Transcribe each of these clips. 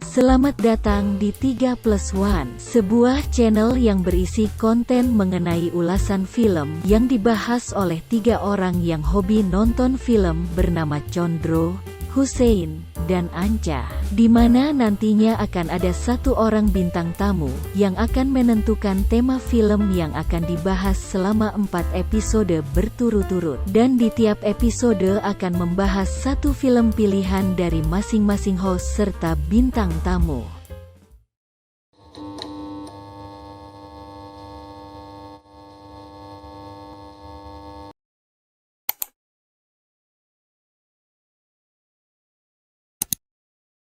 Selamat datang di 3+1, sebuah channel yang berisi konten mengenai ulasan film yang dibahas oleh 3 orang yang hobi nonton film bernama Condro, Hussein, dan Anca, di mana nantinya akan ada 1 orang bintang tamu yang akan menentukan tema film yang akan dibahas selama 4 episode berturut-turut, dan di tiap episode akan membahas 1 film pilihan dari masing-masing host serta bintang tamu.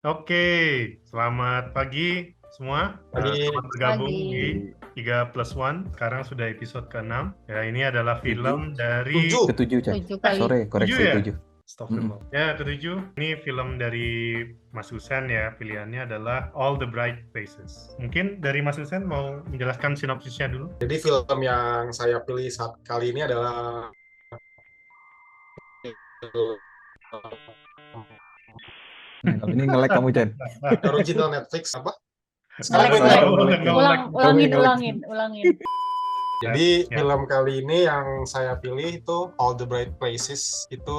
Oke, selamat pagi semua. Selamat bergabung di 3+1. Sekarang sudah episode ke-6. Ya, ini adalah film dari Ketujuh, Cak. Sorry, koreksi 7. Astagfirullah. Ya, ke-7. Ini film dari Mas Husen ya. Pilihannya adalah All the Bright Places. Mungkin dari Mas Husen mau menjelaskan sinopsisnya dulu. Jadi film yang saya pilih saat kali ini adalah Ini nge-lag kamu, Chan. original Netflix apa? Ulangin. Jadi Ya. film kali ini yang saya pilih itu All the Bright Places. Itu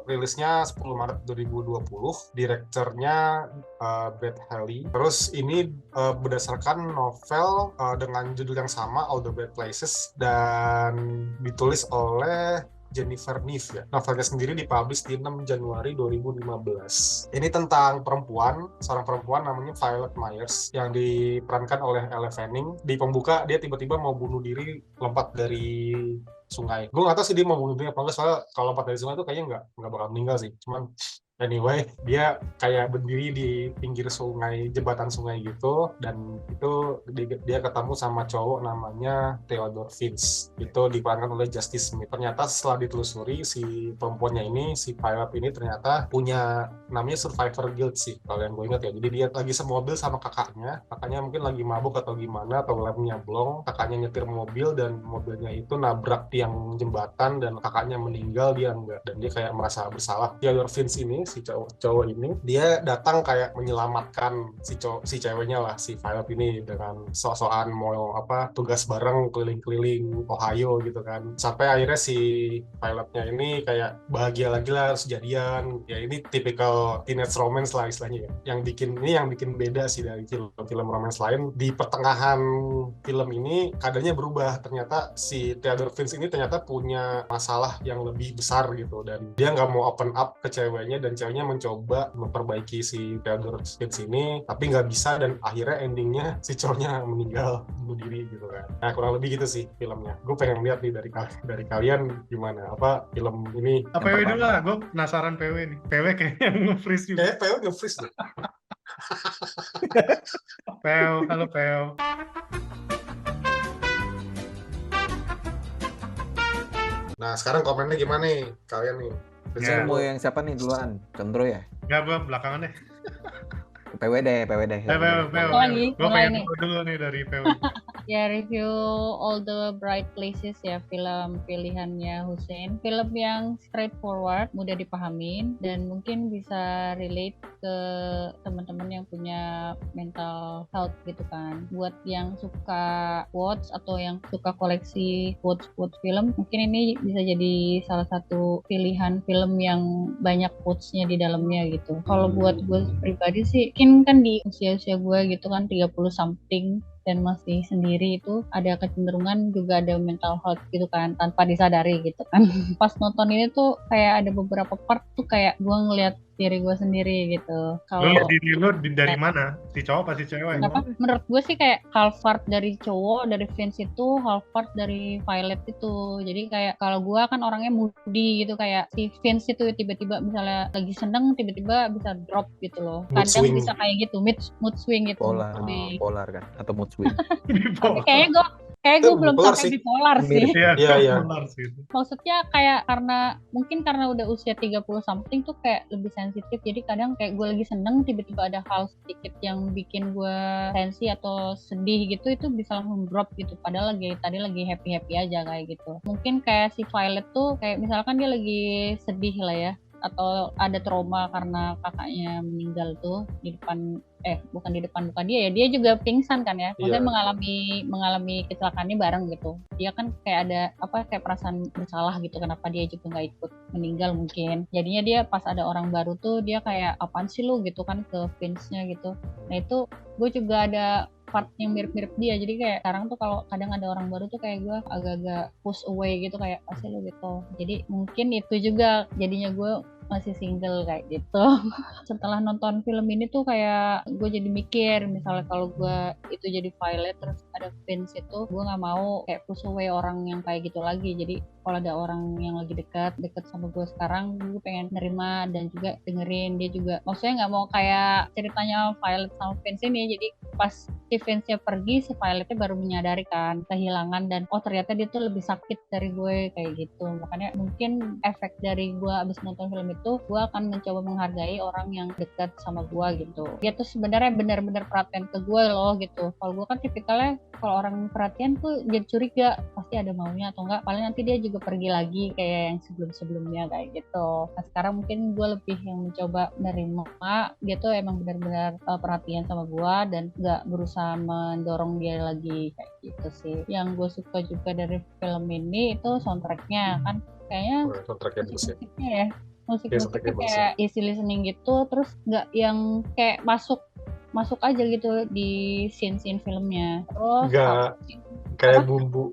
rilisnya 10 Maret 2020. Direkturnya Brad Haley. Terus ini berdasarkan novel dengan judul yang sama, All the Bright Places, dan ditulis oleh Jennifer Neff ya. Novelnya sendiri dipublish di 6 Januari 2015. Ini tentang seorang perempuan namanya Violet Myers yang diperankan oleh Elle Fanning. Di pembuka dia tiba-tiba mau bunuh diri lompat dari sungai. Gue nggak tahu sih dia mau bunuh diri apa enggak, soalnya kalau lompat dari sungai itu kayaknya nggak bakal meninggal sih. Cuman anyway, dia kayak berdiri di pinggir sungai, jembatan sungai gitu, dan itu dia ketemu sama cowok namanya Theodore Vince. Itu diperankan oleh Justice Smith. Ternyata setelah ditelusuri, si perempuannya ini, si pilot ini ternyata punya namanya survivor guilt sih, kalau yang gue ingat ya. Jadi dia lagi semobil sama kakaknya mungkin lagi mabuk atau gimana, atau lemnya blong, kakaknya nyetir mobil dan mobilnya itu nabrak tiang jembatan dan kakaknya meninggal, dia enggak, dan dia kayak merasa bersalah. Theodore Vince ini, si cowok ini, dia datang kayak menyelamatkan si ceweknya lah, si Violet ini, dengan sok-sokan mau tugas bareng keliling-keliling Ohio gitu kan, sampai akhirnya si Violetnya ini kayak bahagia lagi lah, harus jadian ya. Ini tipikal teenage romance lah istilahnya ya. Yang bikin beda sih dari film romance lain. Di pertengahan film ini keadaannya berubah. Ternyata si Theodore Vince ini ternyata punya masalah yang lebih besar gitu, dan dia nggak mau open up ke ceweknya, dan ceweknya mencoba memperbaiki si Theodore Vince ini, tapi nggak bisa, dan akhirnya endingnya si cowoknya meninggal, bunuh diri gitu kan. Nah, kurang lebih gitu sih filmnya. Gue pengen lihat nih dari kalian gimana film ini. PW dulu lah, gue penasaran PW nih. PW kayaknya nge-freeze juga. Kayaknya PW nge-freeze deh. Halo PW. Nah, sekarang komennya gimana nih kalian nih? Biasanya mau yang siapa nih duluan? Condro ya? Enggak, gue belakangan deh. PW deh. Gue pengen dulu nih dari PW. Ya, review All the Bright Places ya, film pilihannya Hussein. Film yang straightforward, mudah dipahamin, dan mungkin bisa relate ke teman-teman yang punya mental health gitu kan. Buat yang suka quotes atau yang suka koleksi quotes film, mungkin ini bisa jadi salah satu pilihan film yang banyak quotes-nya di dalamnya gitu. Kalau buat gue pribadi sih, mungkin kan di usia-usia gue gitu kan, 30 something, dan masih sendiri, itu ada kecenderungan juga ada mental health gitu kan, tanpa disadari gitu kan. Pas nonton ini tuh kayak ada beberapa part tuh kayak gue ngeliat diri gue sendiri gitu. Kalau diri lu dari mana? Si cowok pasti cewek? Menurut gue sih kayak half part dari cowok, dari Vince itu, half part dari Violet itu. Jadi kayak kalau gue kan orangnya moody gitu, kayak si Vince itu tiba-tiba misalnya lagi seneng, tiba-tiba bisa drop gitu loh. Kadang bisa kayak gitu, mood swing gitu. Polar kan, atau mood swing. Kayak gue belum sampai bipolar sih. Iya. Maksudnya kayak karena udah usia 30 something tuh kayak lebih sensitif. Jadi kadang kayak gue lagi seneng, tiba-tiba ada hal sedikit yang bikin gue tensi atau sedih gitu, itu bisa langsung drop gitu. Padahal tadi lagi happy-happy aja kayak gitu. Mungkin kayak si Violet tuh kayak misalkan dia lagi sedih lah ya, atau ada trauma karena kakaknya meninggal tuh di depan bukan di depan muka dia ya, dia juga pingsan kan ya, maksudnya Iya. mengalami kecelakaannya bareng gitu. Dia kan kayak ada kayak perasaan bersalah gitu, kenapa dia juga nggak ikut meninggal mungkin. Jadinya dia pas ada orang baru tuh dia kayak apaan sih lu gitu kan ke Vince-nya gitu. Nah itu gue juga ada part yang mirip-mirip dia, jadi kayak sekarang tuh kalau kadang ada orang baru tuh kayak gue agak-agak push away gitu, kayak pasti lu gitu. Jadi mungkin itu juga jadinya gue masih single kayak gitu. Setelah nonton film ini tuh kayak gue jadi mikir, misalnya kalau gue itu jadi Violet terus ada Vince itu, gue nggak mau kayak push away orang yang kayak gitu lagi. Jadi kalau ada orang yang lagi deket sama gue sekarang, gue pengen nerima dan juga dengerin dia juga. Maksudnya nggak mau kayak ceritanya Violet sama Vince ini, jadi pas si Vince-nya pergi, si Violetnya baru menyadari kan kehilangan dan ternyata dia tuh lebih sakit dari gue kayak gitu. Makanya mungkin efek dari gue abis nonton film itu, gue akan mencoba menghargai orang yang dekat sama gue gitu. Dia tuh sebenarnya benar-benar perhatian ke gue loh gitu. Kalau gue kan tipikalnya kalau orang perhatian tuh jadi curiga, pasti ada maunya atau enggak, paling nanti dia juga pergi lagi kayak yang sebelum-sebelumnya kayak gitu. Nah sekarang mungkin gue lebih yang mencoba menerima dia tuh emang benar-benar perhatian sama gue dan nggak berusaha mendorong dia lagi kayak gitu sih. Yang gue suka juga dari film ini itu soundtracknya kan, kayaknya Kontraknya bagus ya. musiknya ya, musiknya soundtracknya bagus kayak easy listening gitu, terus nggak yang kayak masuk aja gitu di scene filmnya. Terus Nggak kayak apa? bumbu.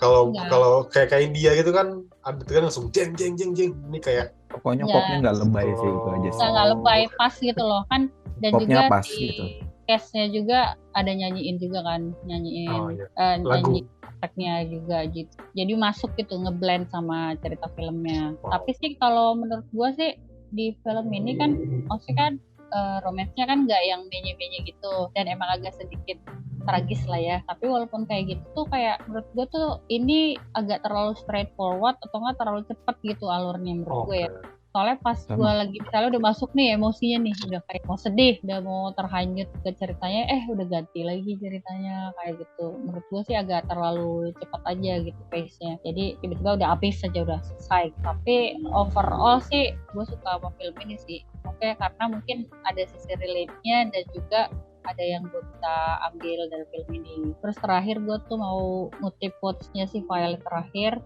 Kalau Nggak. kayak India gitu kan, ada tuh kan langsung jeng jeng jeng jeng. Ini kayak Pokoknya Ya. popnya nggak lebay sih, itu aja sih. nggak lebay, pas gitu loh kan. Dan Popnya juga pas di gitu. cast-nya juga ada nyanyiin juga kan, iya. nyanyi Lagu. tracknya juga gitu. Jadi masuk gitu, ngeblend sama cerita filmnya. Wow. Tapi sih kalau menurut gua sih di film ini kan maksudnya kan romance-nya kan nggak yang menye-menye gitu, dan emang agak sedikit tragis lah ya. Tapi walaupun kayak gitu tuh kayak menurut gue tuh ini agak terlalu straightforward atau nggak terlalu cepet gitu alurnya menurut gue ya. Soalnya pas Sama. gue lagi misalnya udah masuk nih emosinya nih, udah kayak mau sedih, udah mau terhanyut ke ceritanya, udah ganti lagi ceritanya kayak gitu. Menurut gue sih agak terlalu cepat aja gitu pace-nya. Jadi tiba-tiba udah habis aja, udah selesai. Tapi overall sih gue suka sama film ini sih. Oke, karena mungkin ada sisi relate-nya dan juga ada yang gue bisa ambil dari film ini. Terus terakhir gue tuh mau ngutip quotes-nya si Violet terakhir.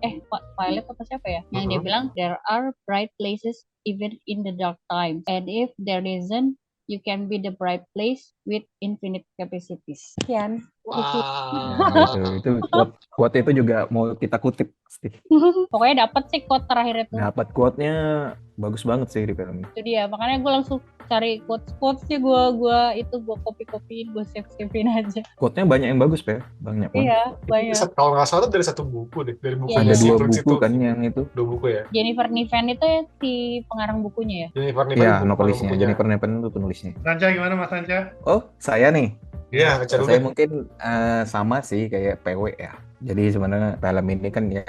Violet apa siapa ya? Yang dia bilang, there are bright places even in the dark times. And if there isn't, you can be the bright place with infinite capacities. Sekian. Nah, itu quote itu juga mau kita kutip pasti. Pokoknya dapet sih quote terakhir itu. Dapat quote-nya bagus banget sih di film ini. Itu dia, makanya gue langsung cari quotes-quotesnya, gue copy-copyin, gue save-savein aja. Quote-nya banyak yang bagus, Pe. Banyak banget. Iya, banyak. Kalau nggak salah dari satu buku deh, dari buku Iya, Ada iya. dua buku kan yang itu. 2 buku ya. Jennifer Niven itu ya si pengarang bukunya ya. Jennifer Niven Iya, buku- novelisnya. bukunya. Jennifer Niven itu penulisnya. Sanca gimana Mas Sanca? Oh, saya nih. Iya, baca dulu. Saya mungkin sama sih kayak PW ya. Jadi sebenarnya film ini kan ya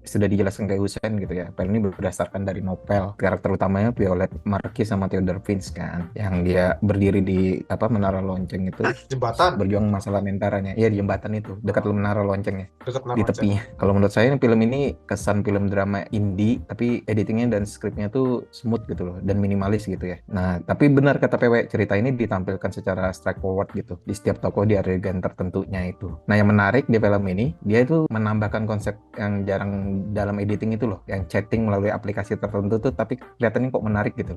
sudah dijelaskan kayak Husen gitu ya. Film ini berdasarkan dari novel. Karakter utamanya Violet Marquis sama Theodore Vince kan, yang dia berdiri di menara lonceng itu, Jembatan berjuang masalah mentaranya. Iya, di jembatan itu, dekat menara loncengnya, dekat di tepinya. Kalau menurut saya film ini kesan film drama indie, tapi editingnya dan skripnya tuh smooth gitu loh, dan minimalis gitu ya. Nah, tapi benar kata PW, cerita ini ditampilkan secara straightforward gitu, di setiap tokoh di adegan tertentunya itu. Nah, yang menarik di film ini, dia itu menambahkan konsep yang jarang dalam editing itu loh, yang chatting melalui aplikasi tertentu tuh, tapi kelihatannya kok menarik gitu.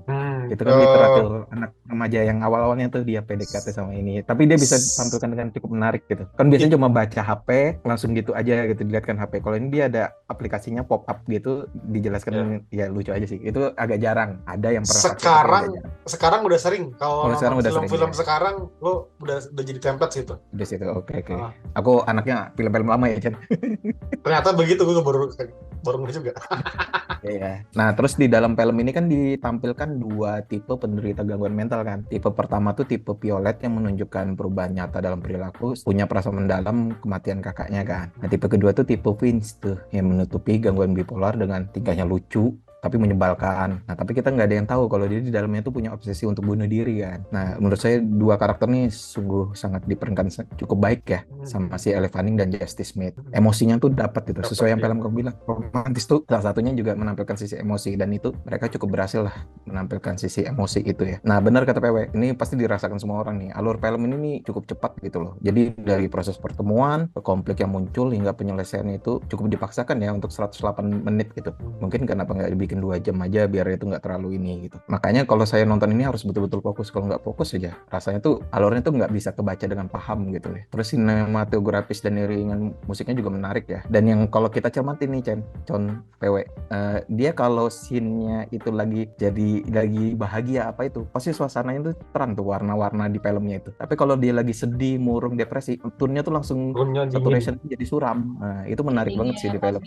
Itu kan literatur anak remaja yang awal-awalnya tuh dia PDKT sama ini, tapi dia bisa tampilkan dengan cukup menarik gitu. Kan biasanya cuma baca HP langsung gitu aja gitu, dilihatkan HP. Kalau ini dia ada aplikasinya pop up gitu, dijelaskan ya lucu aja sih. Itu agak jarang. Ada yang pernah pakai, sekarang udah sering kalau sekarang udah film sering, ya. Sekarang lo udah jadi template situ. Udah situ. Oke. Aku anaknya film-film lama ya, Chen. Ternyata begitu, gue baru ngeh juga. Iya. Nah, terus di dalam film ini kan ditampilkan dua tipe penderita gangguan mental kan. Tipe pertama tuh tipe Violet yang menunjukkan perubahan nyata dalam perilaku, punya perasaan mendalam kematian kakaknya kan. Nah, tipe kedua tuh tipe Vince tuh yang menutupi gangguan bipolar dengan tingkahnya lucu, tapi menyebalkan. Nah, tapi kita nggak ada yang tahu kalau dia di dalamnya tuh punya obsesi untuk bunuh diri kan. Nah, menurut saya dua karakter nih sungguh sangat diperankan cukup baik ya sama si Elle Fanning dan Justice Smith. Emosinya tuh dapat gitu, sesuai yang film kamu bilang. Romantis tuh salah satunya juga menampilkan sisi emosi, dan itu mereka cukup berhasil lah menampilkan sisi emosi itu ya. Nah, benar kata PW, ini pasti dirasakan semua orang nih. Alur film ini nih cukup cepat gitu loh. Jadi dari proses pertemuan ke konflik yang muncul hingga penyelesaiannya itu cukup dipaksakan ya untuk 108 menit gitu. Mungkin kenapa nggak dibikin 2 jam aja biar itu nggak terlalu ini gitu. Makanya kalau saya nonton ini harus betul-betul fokus. Kalau nggak fokus aja, rasanya tuh alurnya tuh nggak bisa kebaca dengan paham gitu ya. Terus sinematografis dan iringan musiknya juga menarik ya. Dan yang kalau kita cermati nih Con PW, dia kalau scene-nya itu lagi bahagia apa itu, pasti suasananya tuh terang tuh warna-warna di filmnya itu. Tapi kalau dia lagi sedih, murung, depresi, tone-nya tuh langsung saturation jadi suram. Nah, itu menarik banget sih di film.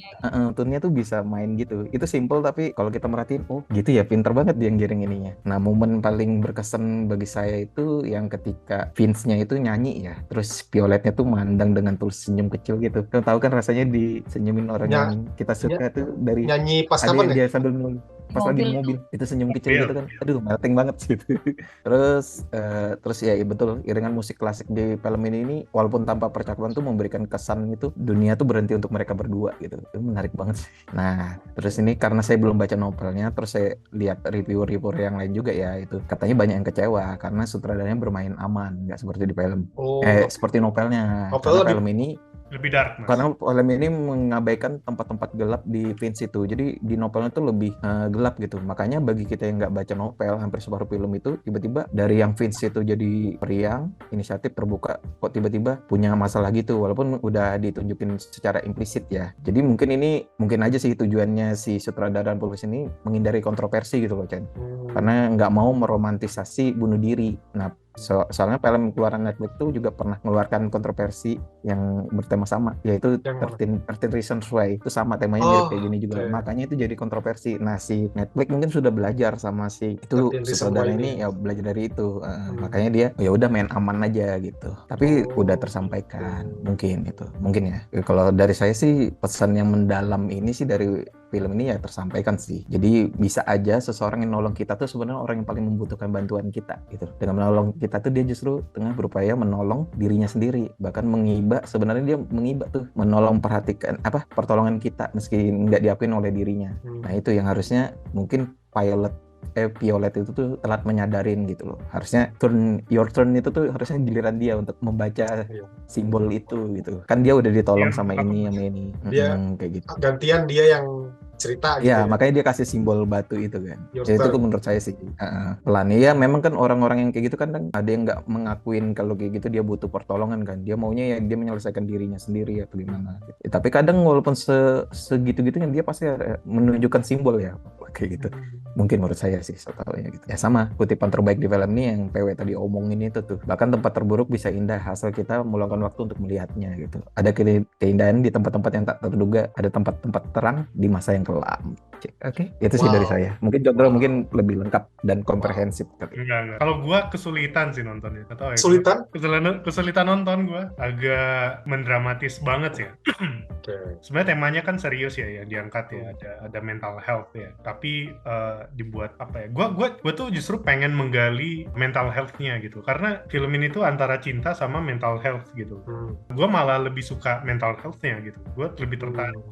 Tone-nya tuh bisa main gitu. Itu simple tapi kalau kita merhatiin, oh gitu ya, pinter banget dia ngiring ininya. Nah, momen paling berkesan bagi saya itu yang ketika Vince-nya itu nyanyi ya, terus Violet-nya tuh mandang dengan tulus senyum kecil gitu. Kamu tahu kan rasanya disenyumin orang yang kita suka tuh dari nyanyi pas kapan dia sambil nunggu pas lagi di mobil itu senyum kecil gitu kan, aduh melting banget gitu. terus ya betul, iringan musik klasik di film ini walaupun tanpa percakapan tuh memberikan kesan itu dunia tuh berhenti untuk mereka berdua gitu. Itu menarik banget sih. Nah, terus ini karena saya belum baca novelnya, terus saya lihat review-review yang lain juga ya, itu katanya banyak yang kecewa karena sutradaranya bermain aman, nggak seperti di film. Seperti novelnya. Karena film ini lebih dark, Mas. Karena film ini mengabaikan tempat-tempat gelap di Vince itu. Jadi di novelnya tuh lebih gelap gitu. Makanya bagi kita yang nggak baca novel, hampir separuh film itu tiba-tiba dari yang Vince itu jadi periang, inisiatif terbuka, kok tiba-tiba punya masalah gitu. Walaupun udah ditunjukin secara implisit ya. Jadi mungkin aja sih tujuannya si sutradara dan penulis ini menghindari kontroversi gitu loh, Chen. Karena nggak mau meromantisasi bunuh diri. Nah, soalnya film keluaran Netflix itu juga pernah mengeluarkan kontroversi yang bertema sama, yaitu 13 Reasons Why. Itu sama temanya mirip kayak gini juga. Makanya itu jadi kontroversi. Nah, si Netflix mungkin sudah belajar sama si itu sutradara ini ya, belajar dari itu. Makanya dia ya udah main aman aja gitu. Tapi udah tersampaikan mungkin itu. Mungkin ya. Kalau dari saya sih pesan yang mendalam ini sih dari film ini ya tersampaikan sih. Jadi bisa aja seseorang yang nolong kita tuh sebenarnya orang yang paling membutuhkan bantuan kita gitu. Dengan menolong kita tuh dia justru tengah berupaya menolong dirinya sendiri. Bahkan sebenarnya dia mengiba tuh, menolong pertolongan kita meski nggak diakuin oleh dirinya. Nah, itu yang harusnya mungkin Violet itu tuh telat menyadarin gitu loh. Harusnya your turn itu tuh harusnya giliran dia untuk membaca simbol itu gitu. Kan dia udah ditolong sama ini. Dia kayak gitu. Gantian dia yang cerita gitu. Ya, makanya dia kasih simbol batu itu kan. Jadi itu menurut saya sih pelan. Ya memang kan orang-orang yang kayak gitu kan ada yang nggak mengakuin kalau kayak gitu dia butuh pertolongan kan. Dia maunya ya dia menyelesaikan dirinya sendiri atau gimana gitu. Tapi kadang walaupun segitu-gitunya dia pasti menunjukkan simbol ya kayak gitu. Mungkin menurut saya sih soalnya gitu. Ya sama, kutipan terbaik di film ini yang PW tadi omongin itu tuh. Bahkan tempat terburuk bisa indah asal kita meluangkan waktu untuk melihatnya gitu. Ada keindahan di tempat-tempat yang tak terduga, ada tempat-tempat terang di masa yang kelam. Oke, itu sih dari saya. Mungkin Jodro mungkin lebih lengkap dan komprehensif. Enggak. Kalau gua kesulitan sih nontonnya. Atau kesulitan nonton gua. Agak mendramatis banget ya. Sebenarnya temanya kan serius ya yang diangkat ya. Ada mental health ya. Tapi dibuat apa ya? Gua tuh justru pengen menggali mental health-nya gitu. Karena film ini tuh antara cinta sama mental health gitu. Gua malah lebih suka mental health-nya gitu. Gua lebih tertarik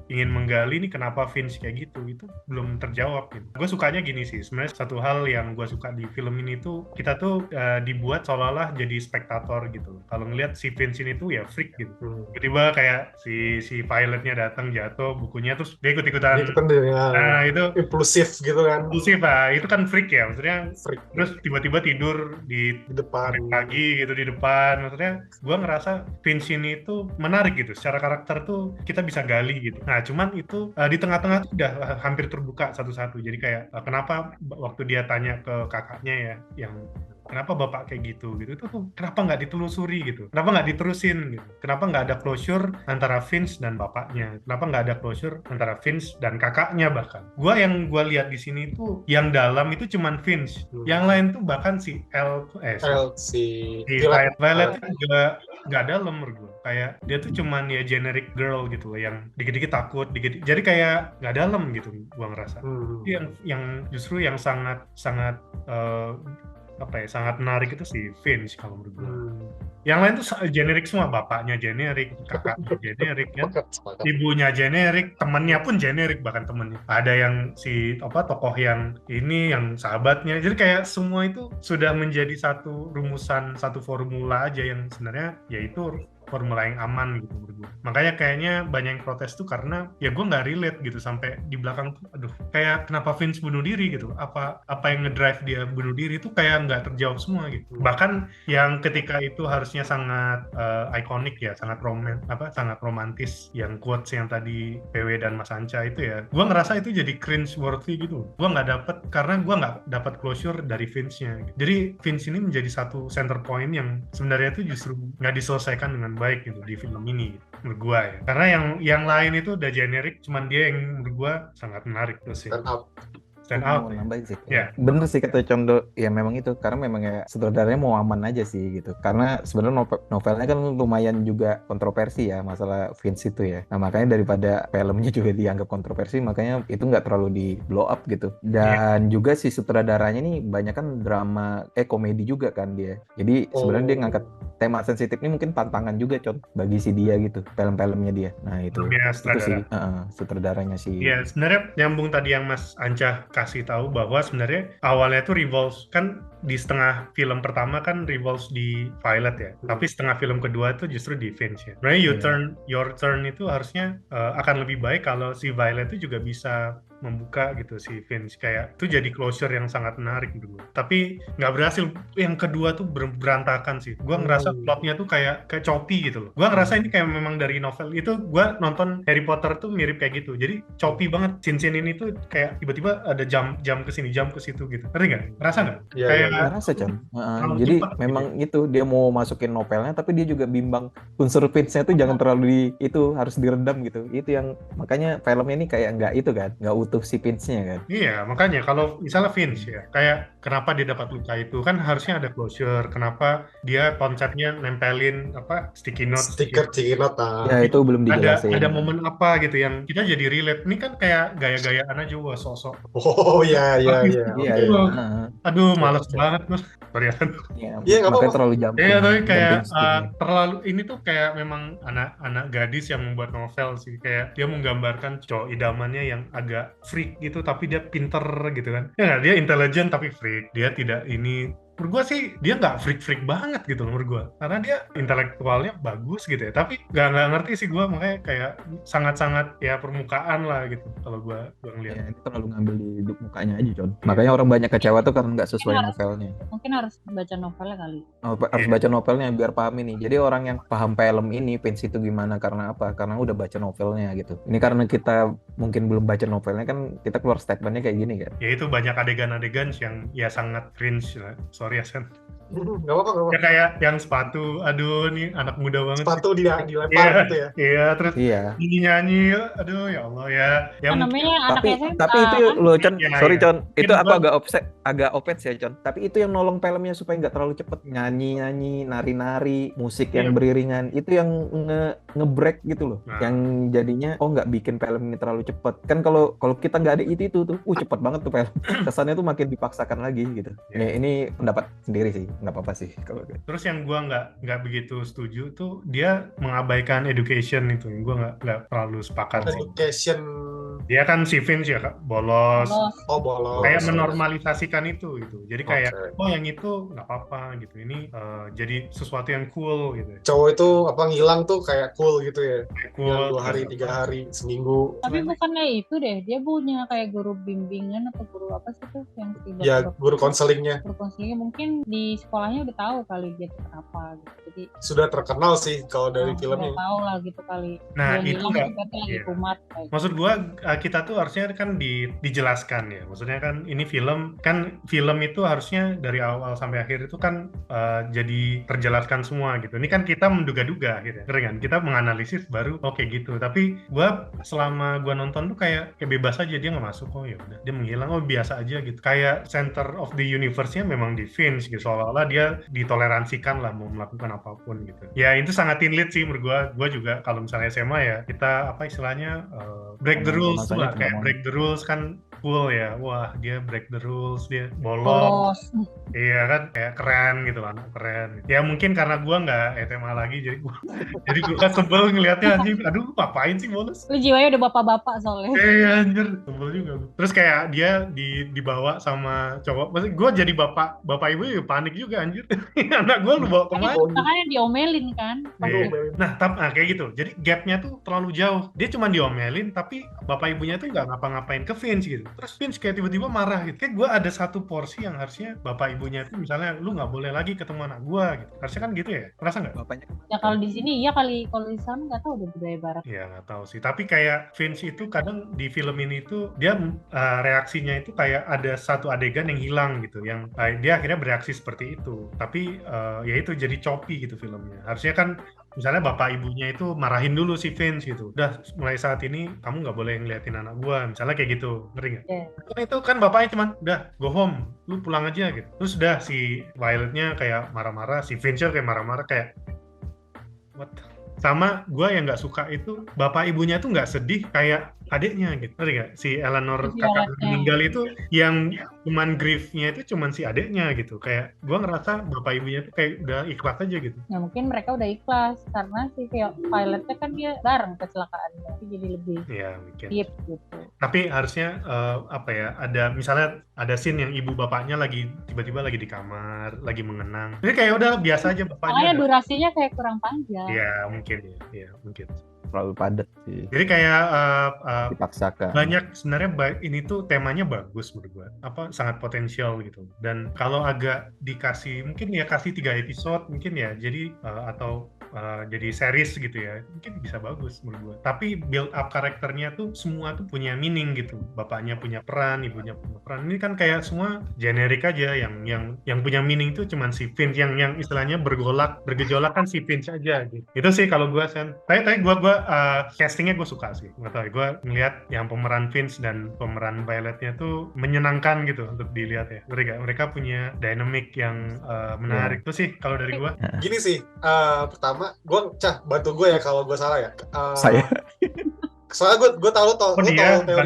ingin menggali nih kenapa Vince kayak gitu, itu belum terjawab gitu. Gue sukanya gini sih, sebenarnya satu hal yang gue suka di film ini tuh kita tuh dibuat seolah-olah jadi spektator gitu. Kalau ngelihat si Vince ini tuh ya freak gitu. Tiba-tiba kayak si pilotnya datang jatuh bukunya terus dia ikut-ikutan. Nah itu impulsif gitu kan. Impulsif itu kan freak ya, maksudnya freak. Terus tiba-tiba tidur di depan pagi gitu di depan. Maksudnya gue ngerasa Vince ini tuh menarik gitu. Secara karakter tuh kita bisa gali gitu. Nah, cuman itu di tengah-tengah tuh udah hampir terbuka satu-satu. Jadi kayak kenapa waktu dia tanya ke kakaknya ya, yang kenapa bapak kayak gitu itu tuh kenapa nggak ditelusuri gitu, kenapa nggak diterusin gitu, kenapa nggak ada closure antara Vince dan bapaknya, kenapa nggak ada closure antara Vince dan kakaknya. Bahkan yang gue lihat di sini tuh yang dalam itu cuman Vince, yang lain tuh bahkan si Violet juga nggak dalam menurut gue. Kayak dia tuh cuman ya generic girl gitu loh, yang dikit-dikit takut, jadi kayak nggak dalam gitu gua ngerasa. Yang justru yang sangat sangat menarik itu si Finch kalau menurut gue. Yang lain tuh generik semua, bapaknya generik, kakaknya generik, kan, ibunya generik, temennya pun generik, bahkan temennya. Ada yang si tokoh yang ini, yang sahabatnya. Jadi kayak semua itu sudah menjadi satu rumusan, satu formula aja yang sebenarnya yaitu formula yang aman gitu menurut gue. Makanya kayaknya banyak yang protes tuh karena ya gue nggak relate gitu, sampai di belakang tuh aduh kayak kenapa Vince bunuh diri gitu, apa yang ngedrive dia bunuh diri tuh kayak nggak terjawab semua gitu. Bahkan yang ketika itu harusnya sangat ikonik ya, sangat romantis, yang quotes yang tadi PW dan Mas Anca itu ya, gue ngerasa itu jadi cringe worthy gitu. Gue nggak dapet, karena gue nggak dapat closure dari Vince-nya gitu. Jadi Vince ini menjadi satu center point yang sebenarnya itu justru nggak diselesaikan dengan baik gitu di film ini menurut gua ya. Karena yang lain itu udah generik, cuman dia yang menurut gua sangat menarik tuh sih. Stand out. Nambahin sih. Ya. Bener sih kata Condo, ya memang itu, karena memang ya sutradaranya mau aman aja sih gitu. Karena sebenarnya novelnya kan lumayan juga kontroversi ya masalah Vince itu ya. Nah makanya daripada filmnya juga dianggap kontroversi, makanya itu nggak terlalu di blow up gitu. Dan juga si sutradaranya nih banyak kan drama, komedi juga kan dia. Jadi sebenarnya dia ngangkat tema sensitif ini mungkin tantangan juga bagi si dia gitu, film-filmnya dia. Nah itu sih sutradaranya sih. Iya sebenarnya nyambung tadi yang Mas Anca kasih tahu bahwa sebenarnya awalnya itu revolves kan di setengah film pertama kan revolves di Violet ya, tapi setengah film kedua itu justru di Finch ya. Sebenarnya your turn itu harusnya akan lebih baik kalau si Violet itu juga bisa membuka gitu si Finch, kayak itu jadi closure yang sangat menarik gitu. Tapi nggak berhasil. Yang kedua tuh berantakan sih. Gua ngerasa plotnya tuh kayak choppy gitu loh. Gua ngerasa ini kayak memang dari novel itu. Gua nonton Harry Potter tuh mirip kayak gitu. Jadi choppy banget. Scene ini tuh kayak tiba-tiba ada jam ke sini, jam ke situ gitu. Ngerti nggak? Ngerasa nggak? Ya, kayak ngerasa jadi memang gitu. Dia mau masukin novelnya, tapi dia juga bimbang unsur Finch-nya tuh jangan terlalu itu harus diredam gitu. Itu yang makanya filmnya ini kayak nggak itu kan, nggak utuh si Finch-nya kan. Iya, makanya kalau misalnya Finch ya, kayak kenapa dia dapat luka itu kan harusnya ada closure. Kenapa dia konsepnya nempelin sticky note ya itu belum dijelasin. Ada momen apa gitu yang kita jadi relate. Ini kan kayak gaya-gayaan aja, wah sosok. Iya. Aduh, males banget tuh. Sorry. Iya, makanya terlalu jam. Iya, tapi kayak terlalu ini tuh kayak memang anak gadis yang membuat novel sih, kayak dia menggambarkan cowok idamannya yang agak freak gitu, tapi dia pinter gitu kan. Ya dia intelijen tapi freak. Dia tidak ini. Menurut gue sih dia nggak freak banget gitu menurut gue, karena dia intelektualnya bagus gitu ya, tapi nggak ngerti sih gue, makanya kayak sangat ya permukaan lah gitu kalau gue ngeliat. Ya, ini terlalu ngambil di mukanya aja makanya orang banyak kecewa tuh karena nggak sesuai novelnya. Mungkin harus baca novelnya kali. Harus baca novelnya biar paham ini. Jadi orang yang paham film ini Finch itu gimana, karena apa? Karena udah baca novelnya gitu. Ini karena kita mungkin belum baca novelnya kan, kita keluar statementnya kayak gini kan. Ya itu banyak adegan-adegan yang ya sangat cringe lah. Sorry ya Sen. Gak apa-apa. Ya kayak yang sepatu, aduh nih anak muda banget. Sepatu dilempar gitu ya. Iya, terus nyanyi, aduh ya Allah ya. Tapi itu loh sorry Con, itu aku agak offense ya Con. Tapi itu yang nolong filmnya supaya nggak terlalu cepet, nyanyi, nari-nari, musik yang beriringan, itu yang nge-break gitu loh. Yang jadinya nggak bikin film ini terlalu cepet. Kan kalau kita nggak ada itu tuh, cepet banget tuh film. Kesannya tuh makin dipaksakan lagi gitu. Ini pendapat sendiri sih. Nggak apa-apa sih kalau gitu. Terus yang gue nggak begitu setuju tuh dia mengabaikan education itu, yang gue nggak terlalu sepakat sih. Education dia kan si Vince ya kak, bolos. Bolos. Kayak menormalisasikan itu gitu. Jadi kayak yang itu nggak apa-apa gitu. Ini jadi sesuatu yang cool gitu. Cowok itu ngilang tuh kayak cool gitu ya. Cool. 2 hari, 3 hari, seminggu. Tapi bukannya itu deh, dia punya kayak guru bimbingan atau guru apa sih tuh yang guru konselingnya. Guru konselingnya mungkin di sekolahnya udah tahu kali dia kenapa gitu. Jadi sudah terkenal sih kalau dari filmnya. Udah tahu lah gitu kali. Nah, itu enggak. Lagi kumat. Maksud gua kita tuh harusnya kan dijelaskan ya. Maksudnya kan ini film itu harusnya dari awal sampai akhir itu kan jadi terjelaskan semua gitu. Ini kan kita menduga-duga gitu ya. Kan? Kita menganalisis baru oke gitu. Tapi selama gua nonton tuh kayak bebas aja, dia nggak masuk, oh ya udah dia menghilang, oh biasa aja gitu. Kayak center of the universe-nya memang di Finch gitu. Seolah-olah dia ditoleransikan lah mau melakukan apapun gitu. Ya itu sangat teen lit sih menurut gua juga kalau misalnya SMA ya kita apa istilahnya break the rules lah, kayak break the rules kan cool ya. Wah, dia break the rules, dia bolos. Iya kan, kayak keren gitu lah, keren. Ya mungkin karena gua nggak SMA lagi, jadi gua sebel ngelihatnya anjing. Aduh, ngapain sih bolos? Lu jiwanya udah bapak-bapak soalnya. Iya anjir, sebel juga. Terus kayak dia dibawa sama cowok. Maksudnya gua jadi bapak ibu ya panik juga anjir. Anak gua lu bawa kemana? Makanya diomelin kan. Nah, kayak gitu. Jadi gapnya tuh terlalu jauh. Dia cuma diomelin, tapi bapak ibunya tuh nggak ngapa-ngapain ke Vince gitu. Terus Vince kayak tiba-tiba marah gitu. Kayak gue ada satu porsi yang harusnya bapak ibunya tuh misalnya lu nggak boleh lagi ketemu anak gue gitu. Harusnya kan gitu ya? Merasa nggak? Bapaknya. Ya kalau di sini iya kali, kalau di sana nggak tahu udah budaya barat. Iya nggak tahu sih. Tapi kayak Vince itu kadang di film ini tuh dia reaksinya itu kayak ada satu adegan yang hilang gitu, yang dia akhirnya bereaksi seperti itu. Tapi ya itu jadi choppy gitu filmnya. Harusnya kan misalnya bapak ibunya itu marahin dulu si Vince gitu. Udah mulai saat ini kamu nggak boleh ngeliatin anak gua. Misalnya kayak gitu. Ngerti nggak? Yeah. Kan itu kan bapaknya cuman udah go home. Lu pulang aja gitu. Terus udah si Violetnya kayak marah-marah. Si Vince kayak marah-marah kayak what? Sama gua yang nggak suka itu bapak ibunya tuh nggak sedih kayak adiknya gitu. Ngerti nggak? Si Eleanor kakak meninggal itu yang cuman griefnya itu cuman si adiknya gitu. Kayak gua ngerasa bapak ibunya tuh kayak udah ikhlas aja gitu. Ya mungkin mereka udah ikhlas karena si Violetnya kan dia bareng kecelakaannya, jadi lebih deep gitu. Tapi harusnya apa ya? Ada misalnya ada scene yang ibu bapaknya lagi tiba-tiba lagi di kamar, lagi mengenang. Jadi kayak udah biasa aja bapaknya. Makanya durasinya kayak kurang panjang. Iya mungkin ya mungkin. Terlalu padat sih. Jadi kayak dipaksakan. Banyak sebenarnya ini tuh temanya bagus menurut gue. Sangat potensial gitu. Dan kalau agak dikasih mungkin ya kasih 3 episode mungkin ya. Jadi atau jadi series gitu ya, mungkin bisa bagus menurut gue. Tapi build up karakternya tuh semua tuh punya meaning gitu. Bapaknya punya peran, ibunya punya peran. Ini kan kayak semua generik aja, yang punya meaning tuh cuman si Vince, yang istilahnya bergejolak kan si Vince aja gitu. Itu sih kalau gue Sen. Tapi gue castingnya gue suka sih. Nggak tahu, gue ngeliat yang pemeran Vince dan pemeran Violetnya tuh menyenangkan gitu untuk dilihat ya. Mereka punya dynamic yang menarik. Itu sih kalau dari gue. Gini sih, pertama gue bantu gue ya kalau gue salah ya. Saya. Soalnya gue tahu teori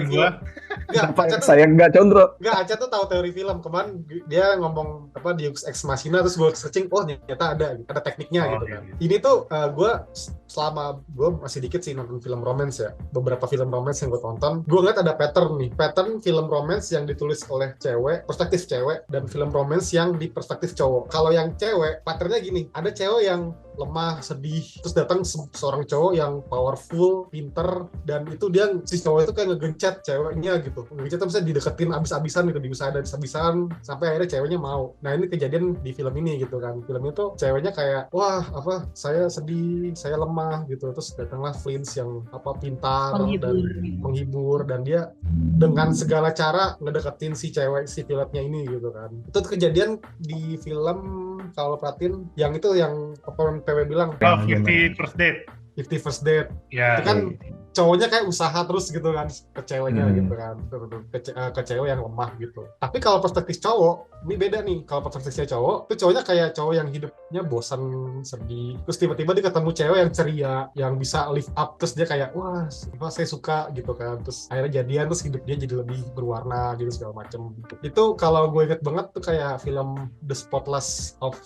film. Saya nggak condro. Aca tuh tahu teori film. Kemarin dia ngomong Deus Ex Machina, terus gue searching, oh ternyata ada tekniknya gitu kan. Iya. Ini tuh gue selama gue masih dikit sih nonton film romance ya. Beberapa film romance yang gue tonton, gue ngeliat ada pattern film romance yang ditulis oleh cewek, perspektif cewek, dan film romance yang di perspektif cowok. Kalau yang cewek, patternnya gini, ada cewek yang lemah, sedih, terus datang seorang cowok yang powerful, pinter, dan itu dia si cowok itu kayak ngegencet ceweknya gitu. Ngegencet bisa dideketin abis-abisan gitu, diusaha abis-abisan sampai akhirnya ceweknya mau. Nah, ini kejadian di film ini gitu kan. Film itu ceweknya kayak, wah, saya sedih, saya lemah gitu. Terus datanglah Vince yang pintar dan menghibur, dan dia dengan segala cara ngedeketin si Violetnya ini gitu kan. Itu kejadian di film, kalau perhatiin yang itu yang PW bilang 50 First Date. 50 First Date. Ya. Itu kan cowoknya kayak usaha terus gitu kan ke ceweknya gitu kan, ke cewek yang lemah gitu. Tapi kalau perspektif cowok ini beda nih. Kalau perspektifnya cowok itu cowoknya kayak cowok yang hidupnya bosan, sedih, terus tiba-tiba dia ketemu cewek yang ceria, yang bisa lift up, terus dia kayak wah saya suka gitu kan, terus akhirnya jadian, terus hidup dia jadi lebih berwarna gitu segala macem. Itu kalau gue inget banget tuh kayak film The Spotless of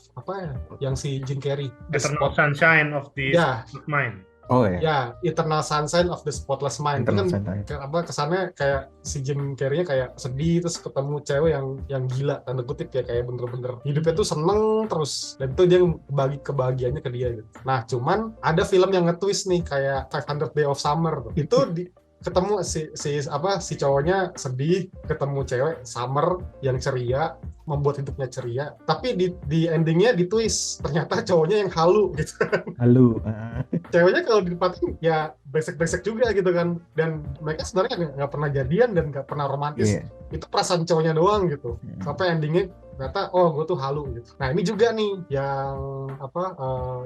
yang si Jim Carrey, Eternal Sunshine of the Spotless Mind. Oh ya. Ya, Eternal Sunshine of the Spotless Mind. Itu kan kesannya kayak si Jim Carrey-nya kayak sedih, terus ketemu cewek yang gila, tanda kutip ya, kayak bener-bener hidupnya tuh seneng terus, dan itu dia bagi kebahagiaannya ke dia gitu. Nah, cuman ada film yang nge-twist nih kayak 500 Days of Summer tuh. Itu ketemu si cowoknya sedih, ketemu cewek summer yang ceria, membuat hidupnya ceria, tapi di endingnya di twist ternyata cowoknya yang halu gitu. Halu. Ceweknya kalau dipatin ya brengsek juga gitu kan, dan mereka sebenarnya nggak pernah jadian dan nggak pernah romantis. Itu perasaan cowoknya doang gitu. Sampai endingnya ternyata gue tuh halu gitu. Nah ini juga nih yang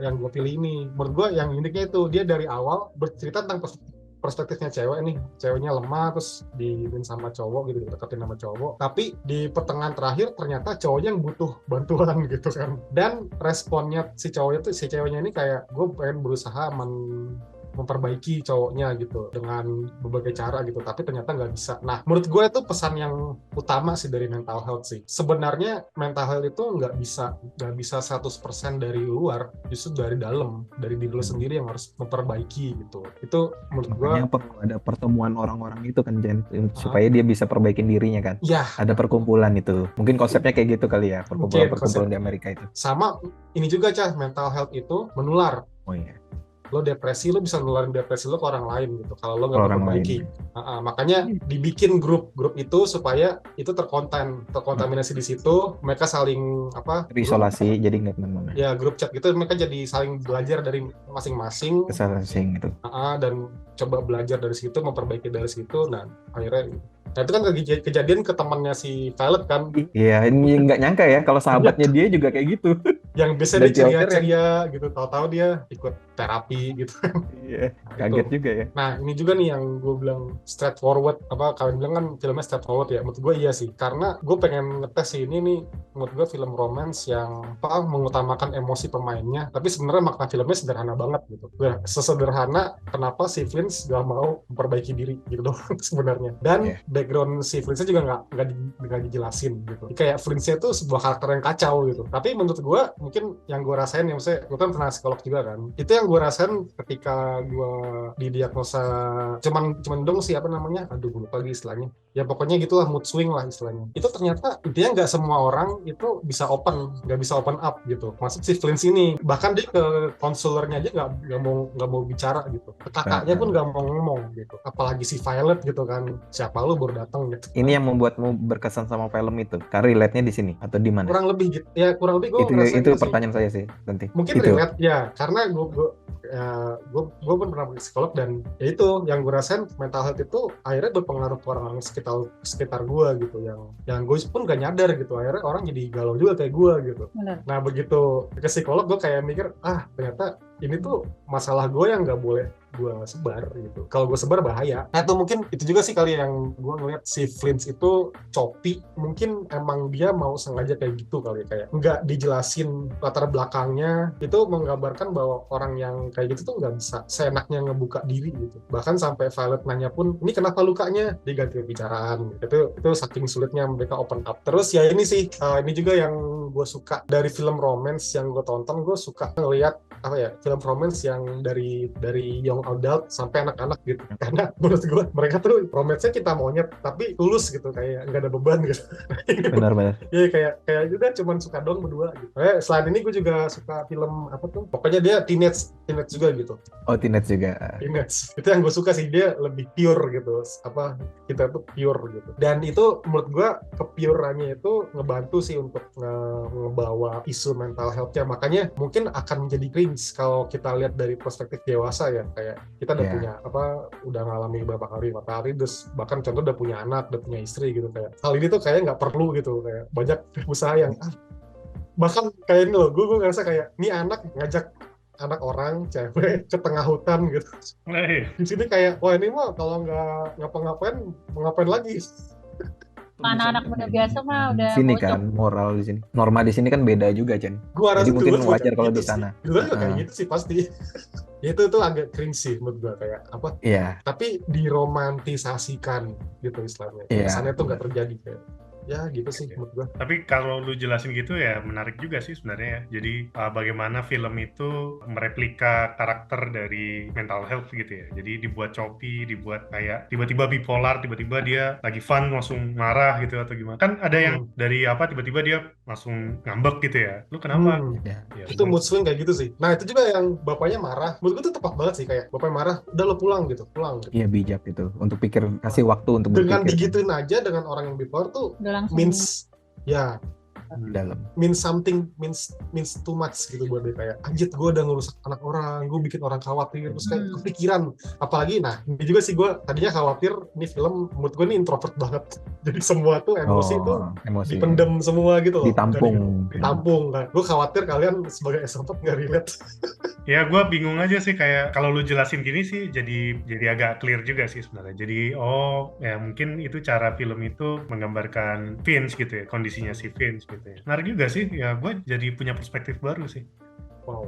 yang gue pilih ini. Menurut gue yang uniknya itu dia dari awal bercerita tentang perspektifnya cewek nih, ceweknya lemah terus diinin sama cowok gitu, deketin sama cowok, tapi di pertengahan terakhir ternyata cowoknya yang butuh bantuan gitu kan, dan responnya si ceweknya ini kayak gue pengen berusaha memperbaiki cowoknya gitu dengan berbagai cara gitu, tapi ternyata nggak bisa. Nah menurut gue itu pesan yang utama sih dari mental health sih. Sebenarnya mental health itu nggak bisa 100% dari luar, justru dari dalam, dari diri lo sendiri yang harus memperbaiki gitu. Itu menurut gue perlu ada pertemuan orang-orang itu kan, Jen, supaya dia bisa perbaikin dirinya kan. Ya. Ada perkumpulan itu, mungkin konsepnya kayak gitu kali ya, perkumpulan di Amerika itu. Sama ini juga Cah, mental health itu menular. Oh iya. Lo depresi, lo bisa nularin depresi lo ke orang lain gitu kalau lo nggak memperbaiki. Makanya dibikin grup itu supaya itu terkontaminasi di situ, mereka saling isolasi, jadi nggak kemana-mana. Ya grup chat gitu, mereka jadi saling belajar dari masing-masing gitu. Dan coba belajar dari situ, memperbaiki dari situ. Nah akhirnya itu kan kejadian ke temannya si Violet kan. Iya, ini nggak nyangka ya kalau sahabatnya dia juga kayak gitu. Yang biasanya dia ceria-ceria gitu, tahu-tahu dia ikut terapi gitu. Iya, kaget juga ya. Nah ini juga nih yang gue bilang straightforward, kalian bilang kan filmnya straightforward ya, menurut gue iya sih, karena gue pengen ngetes ini nih, menurut gue film romance yang mengutamakan emosi pemainnya, tapi sebenarnya makna filmnya sederhana banget gitu. Sesederhana kenapa si Flynn gak mau memperbaiki diri gitu doang sebenarnya, dan background si Flynn juga nggak dijelasin gitu. Kayak Flynn-nya tuh sebuah karakter yang kacau gitu, tapi menurut gue mungkin yang gue rasain ya, maksudnya gue kan pernah psikolog juga kan, itu yang gue rasain ketika gue didiagnosa cuman dong gue lupa lagi istilahnya ya, pokoknya gitulah, mood swing lah istilahnya. Itu ternyata intinya nggak semua orang itu bisa open up gitu. Maksud si Flynn ini bahkan dia ke konselornya aja nggak mau bicara gitu, ke kakaknya pun nggak mau ngomong gitu, apalagi si Violet gitu kan, siapa lu baru datang gitu. Ini yang membuatmu berkesan sama film itu, karena relate-nya di sini atau di mana? Kurang lebih gitu ya, kurang lebih gue itu pertanyaan saya sih nanti. Mungkin gitu. Relate ya, karena gue pun pernah psikolog, dan ya itu yang gue rasain, mental health itu akhirnya berpengaruh ke orang sekitar gue gitu, yang gue pun gak nyadar gitu, akhirnya orang jadi galau juga kayak gue gitu. Benar. Nah begitu ke psikolog gue kayak mikir, ternyata ini tuh masalah gue yang gak boleh gue sebar gitu. Kalau gue sebar bahaya. Nah itu mungkin itu juga sih kali yang gue ngeliat si Flynn itu choppy. Mungkin emang dia mau sengaja kayak gitu kali, kayak nggak dijelasin latar belakangnya. Itu menggambarkan bahwa orang yang kayak gitu tuh nggak bisa seenaknya ngebuka diri gitu. Bahkan sampai Violet nanya pun, ini kenapa lukanya? Diganti pembicaraan. Itu saking sulitnya mereka open up. Terus ya ini sih, ini juga yang gue suka dari film romance yang gue tonton. Gue suka ngeliat film romance yang dari young adult sampai anak-anak gitu, karena menurut gue mereka tuh romance-nya kita monyet tapi tulus gitu, kayak nggak ada beban gitu. Benar. Ya kayak juga cuman suka dong berdua gitu. Selain ini gue juga suka film pokoknya dia teenage juga gitu. Oh, teenage juga. Teenage itu yang gue suka sih, dia lebih pure gitu, kita tuh pure gitu, dan itu menurut gue kepurannya itu ngebantu sih untuk ngebawa isu mental health-nya. Makanya mungkin akan menjadi cringe kalau kita lihat dari perspektif dewasa ya, kayak kita udah punya udah ngalami beberapa kali, terus bahkan contoh udah punya anak, udah punya istri gitu, kayak hal ini tuh kayak nggak perlu gitu, kayak banyak usaha yang bahkan kayak ini loh, gue ngerasa kayak ini anak ngajak anak orang cewek ke tengah hutan gitu. Di sini kayak wah ini mah kalau nggak ngapa-ngapain mau ngapain lagi. Anak-anak muda biasa mah udah sini kan moral di sini, norma di sini kan beda juga, Chen. Jadi mungkin wajar kalau di sana. Dulu kayak gitu sih pasti. Itu tuh agak cringe sih menurut gue, kayak Iya. Tapi diromantisasikan gitu istilahnya. Kesannya tuh nggak terjadi kayak. Ya gitu sih menurut gue. Tapi kalau lu jelasin gitu ya menarik juga sih sebenarnya ya. Jadi bagaimana film itu mereplika karakter dari mental health gitu ya. Jadi dibuat choppy, dibuat kayak tiba-tiba bipolar, tiba-tiba dia lagi fun langsung marah gitu atau gimana. Kan ada yang dari apa tiba-tiba dia langsung ngambek gitu ya. Lu kenapa? Ya. Ya, Itu mood swing kayak gitu sih. Nah itu juga yang bapaknya marah. Menurut gue tuh tepat banget sih, kayak bapaknya marah, udah lo pulang gitu. Iya bijak gitu. Untuk kasih waktu untuk Dengan berpikir. digituin aja dengan orang yang bipolar tuh Udah langsung means ya di dalam. means something, means too much gitu buat dia, kayak anjir gue udah ngerusak anak orang, gue bikin orang khawatir, terus kayak kepikiran. Apalagi nah ini juga sih, gue tadinya khawatir ini film menurut gue ini introvert banget, jadi semua tuh emosi tuh dipendem semua gitu loh, ditampung kan. Gue khawatir kalian sebagai extrovert nggak relate. Ya gue bingung aja sih, kayak kalau lu jelasin gini sih jadi agak clear juga sih sebenarnya. Jadi ya mungkin itu cara film itu menggambarkan Vince gitu ya, kondisinya si Vince gitu ya. Menarik juga sih, ya gue jadi punya perspektif baru sih. Wow.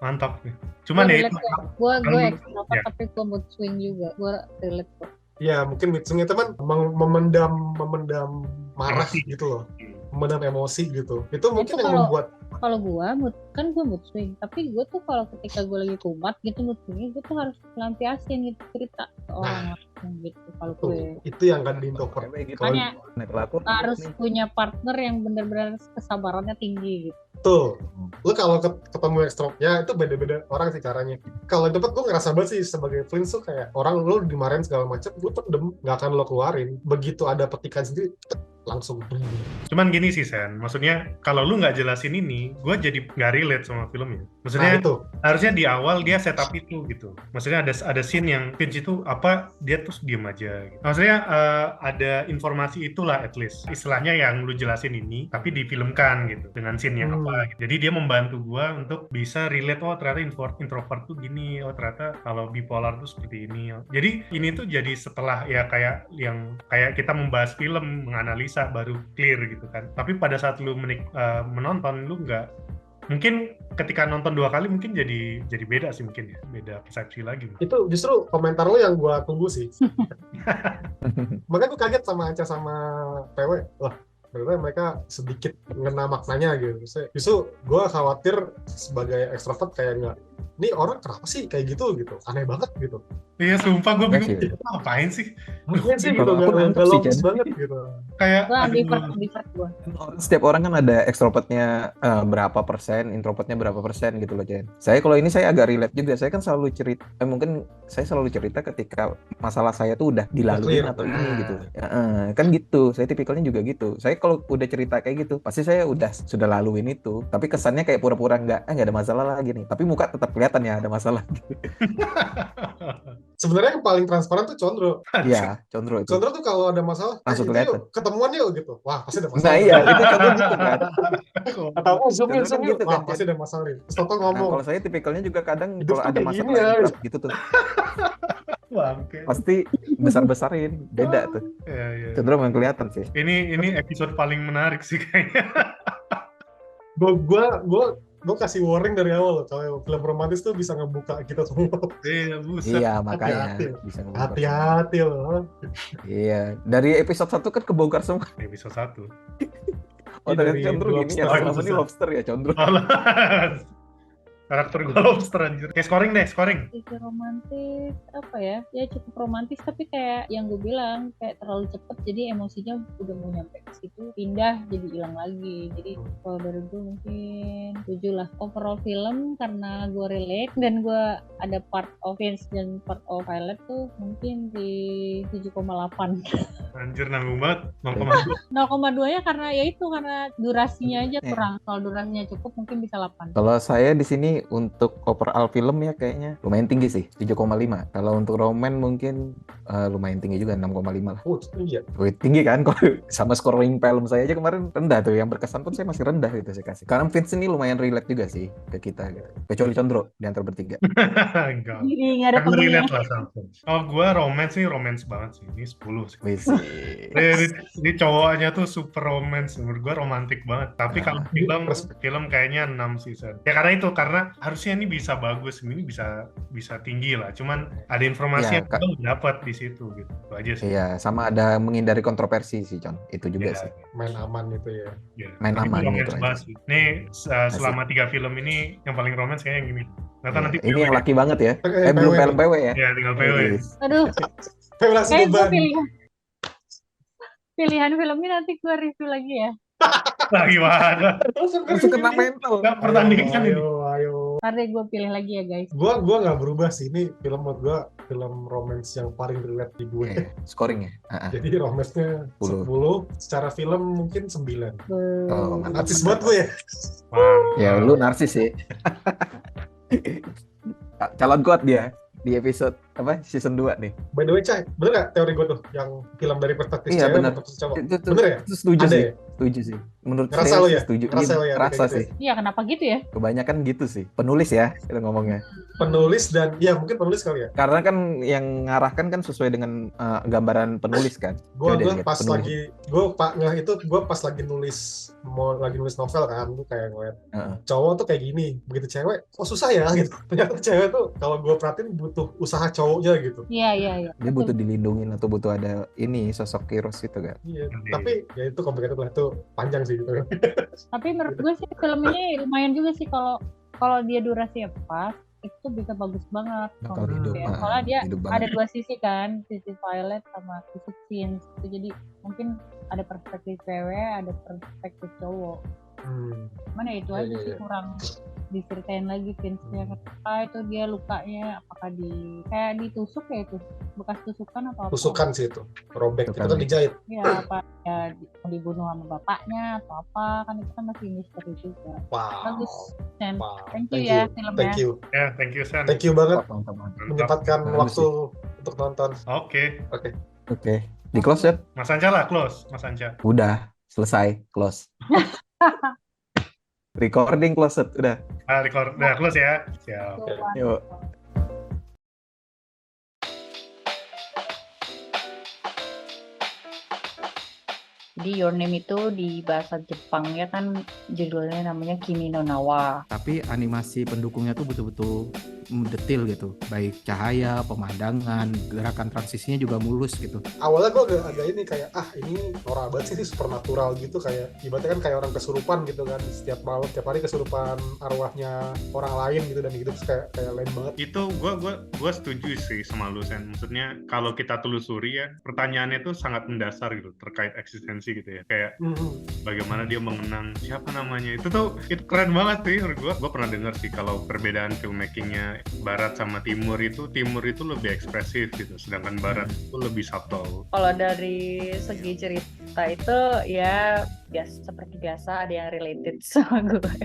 Mantap nih. Cuman ya itu gue extrovert tapi gue mood swing juga, gue relate kok. Ya mungkin mood swing itu kan memendam marah gitu loh, memendam emosi gitu. Itu mungkin itu yang membuat kalau gue mood swing, tapi gue tuh kalau ketika gue lagi kumat gitu mood swing, gue tuh harus lampiasin gitu cerita ke orang gitu. Kalau gue itu yang kan di introvert, makanya harus punya partner yang benar-benar kesabarannya tinggi gitu. Tuh, lu kalau ketemu ekstrovert ya itu beda-beda orang sih caranya. Kalau introvert gue ngerasa banget sih sebagai Flint tuh kayak orang lu dimarahin segala macam, lu pendem, nggak akan lo keluarin. Begitu ada petikan sendiri langsung. Cuman gini sih Sen, maksudnya kalau lu nggak jelasin ini, gue jadi nggak relate sama filmnya. Maksudnya harusnya di awal dia setup itu gitu. Maksudnya ada scene yang Vince itu apa, dia terus diem aja. Gitu. Maksudnya ada informasi itulah at least. Istilahnya yang lu jelasin ini, tapi difilmkan gitu dengan scene-nya apa. Gitu. Jadi dia membantu gue untuk bisa relate, oh ternyata introvert tuh gini, oh ternyata kalau bipolar tuh seperti ini. Jadi ini tuh jadi setelah ya kayak kita membahas film, menganalisa baru clear gitu kan. Tapi pada saat lu menonton, lu nggak, mungkin ketika nonton 2 kali mungkin jadi beda sih, mungkin ya beda persepsi lagi. Itu justru komentar lu yang gua tunggu sih. Makanya gua kaget sama Anca sama PW, wah ternyata mereka sedikit ngena maknanya gitu. Justru gue khawatir sebagai ekstrovert kayak nggak, ini orang kenapa sih kayak gitu, aneh banget gitu. Iya sumpah gue bingung, ngapain sih? Ngapain sih gitu, gak logis banget gitu. Kayak ambivert gue. Setiap orang kan ada ekstrovertnya berapa persen, introvertnya berapa persen gitu loh Jen. Saya kalau ini saya agak relate juga, saya kan selalu cerita, mungkin saya selalu cerita ketika masalah saya tuh udah dilalui atau ini gitu. Kan gitu, saya tipikalnya juga gitu. Saya kalau udah cerita kayak gitu, pasti saya sudah laluin itu. Tapi kesannya kayak pura-pura nggak ada masalah lagi nih. Tapi muka tetap kelihatan ya ada masalah. Sebenarnya yang paling transparan tuh Condro. Iya, Condro itu. Condro tuh kalau ada masalah, langsung kelihatan. Ketemuan yuk gitu. Wah, pasti ada masalah. Nah iya, itu Condro gitu kan. Atau zoom gitu kan. Wah, pasti ada masalah. Terus ngomong. Kalau saya tipikalnya juga kadang kalau ada masalah gitu tuh. Pasti besar-besarin, beda tuh. Iya. Cenderung yang kelihatan sih. Ini episode paling menarik sih kayaknya. Gue kasih warning dari awal loh, kalau film romantis tuh bisa ngebuka kita semua. Iya, makanya bisa ngebuka. Hati-hati loh. Iya, dari episode 1 kan kebongkar semua. Episode 1. Oh, dari Condro gini ya, selama ini lobster ya Condro. Karakter gue lobster anjir. Kayak scoring. Itu romantis apa ya? Ya cukup romantis tapi kayak yang gue bilang kayak terlalu cepet, jadi emosinya udah mau nyampe ke situ pindah jadi hilang lagi. Jadi kalau dari gue mungkin 7 lah. Overall film karena gue relate dan gue ada part of Vince dan part of Violet tuh mungkin di 7,8. Anjir nanggung banget. 0,2 nya karena ya itu karena durasinya aja kurang. Kalau durasinya cukup mungkin bisa 8. Kalau saya di sini untuk overall film ya kayaknya lumayan tinggi sih, 7,5. Kalau untuk roman mungkin lumayan tinggi juga, 6,5 lah. Tinggi ya? Tinggi kan, kalau sama scoring film saya aja kemarin rendah tuh, yang berkesan pun saya masih rendah gitu saya kasih. Karena Vince ini lumayan relate juga sih ke kita gitu. Kecuali Condro di antara bertiga. Enggak. Nggak ada relate lah sama Vince. Oh gue romance banget sih, ini 10 sih. Ini cowoknya tuh super romance, menurut gue romantis banget. Tapi kalau film kayaknya 6 sih. Ya karena karena harusnya ini bisa bagus, ini bisa tinggi lah. Cuman ada informasi Iya, yang belum dapat di situ gitu. Itu aja sih. Iya, sama ada menghindari kontroversi sih, Con. Itu juga Iya, sih. Main aman gitu ya. iya. Main Tapi aman itu romance gitu aja. banget sih. Ini selama 3 film ini yang paling romance kayaknya yang ini. Nggak tahu Iya, nanti ini PW yang laki banget ya. PW Belum nih. film PW ya. ya tinggal PW. Yes. Aduh, Kayak langsung kayak gue beban. pilihan filmnya nanti gue review lagi ya. Nah, gimana? Langsung kena mental. Nggak pertandingan ini. Ayo. Ntar deh gue pilih lagi ya guys. Gua nggak berubah sih, ini film menurut gua film romance yang paling relate di gue. Iya, scoring ya. Jadi romance-nya 10, secara film mungkin 9. Oh, mantap. Narsis banget gue ya. Wah, Ya, lu narsis sih. Calon kuat dia di episode season 2 nih. By the way, Cai, bener nggak teori gue tuh yang film dari perspektif Iya, cewek bener. perspektif cowok? Itu Bener ya? Itu setuju Ada sih. ya? Setuju sih. Menurut Ngerasa saya lo sih ya? setuju. Ngerasa Iya, lo ya, ngerasa kayak gitu sih. Iya kenapa gitu ya? Kebanyakan gitu sih. Penulis ya, kita ngomongnya. Penulis dan, ya mungkin penulis kali ya. Karena kan yang ngarahkan kan sesuai dengan gambaran penulis kan. Gue Coba deh lihat pas penulis. lagi, gue pas lagi nulis novel kan, gue kayak ngeliat cowok tuh kayak gini, begitu cewek, kok susah ya gitu. Ternyata cewek tuh kalau gue perhatiin butuh usaha cowoknya gitu. Iya. Dia butuh dilindungin atau butuh ada ini sosok Kiros itu kan. Iya, tapi ya itu complicated lah, itu panjang sih gitu. Tapi menurut gue sih film ini lumayan juga sih kalau dia durasinya pas itu bisa bagus banget. Bakal kalau hidup, menurut gue. Soalnya dia hidup ada banget. 2 sisi kan, sisi Violet sama sisi Scenes. Itu jadi mungkin ada perspektif cewek, ada perspektif cowok. Mana itu aja sih kurang diceritain lagi Vince-nya kenapa itu dia lukanya, apakah kayak ditusuk ya, itu bekas tusukan atau apa? Tusukan sih itu, robek, itu Tusukan kan ya. dijahit. Ya apa ya dibunuh sama bapaknya atau apa, kan itu kan masih misteri juga. Wow. Bagus, Sen. Wow. Thank you ya filmnya. Thank you. Ya, thank you, San. Thank you banget Mantap. menyempatkan Bagus waktu untuk nonton. Oke. Oke. Di close ya? Mas Anca lah, close. Mas Anca. Udah, selesai, close. Recording close, udah. Record. Udah, close ya. Siap. Yuk. Jadi Your Name itu di bahasa Jepangnya kan judulnya namanya Kimi no Nawa. Tapi animasi pendukungnya tuh betul-betul detail gitu, baik cahaya, pemandangan, gerakan transisinya juga mulus gitu. Awalnya gue agak ini kayak ini norak banget sih, supernatural gitu, kayak ibaratnya kan kayak orang kesurupan gitu kan, setiap malam tiap hari kesurupan arwahnya orang lain gitu, dan hidup kayak lain banget. Itu gue setuju sih sama lu, Sen. Maksudnya kalau kita telusuri ya, pertanyaannya tuh sangat mendasar gitu terkait eksistensi gitu ya. Kayak bagaimana dia mengenang siapa namanya. Itu keren banget sih menurut gue pernah dengar sih kalau perbedaan filmmakingnya Barat sama Timur itu lebih ekspresif gitu, sedangkan Barat itu lebih subtle. Kalau dari segi cerita itu ya seperti biasa ada yang related sama gue.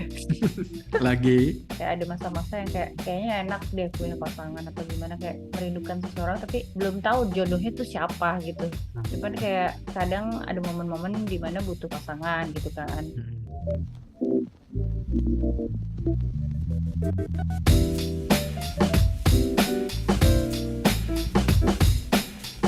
Lagi Kayak ada masa-masa yang kayaknya enak deh punya pasangan atau gimana, kayak merindukan seseorang tapi belum tahu jodohnya tuh siapa gitu. Cuman kayak kadang ada momen-momen di mana butuh pasangan gitu kan.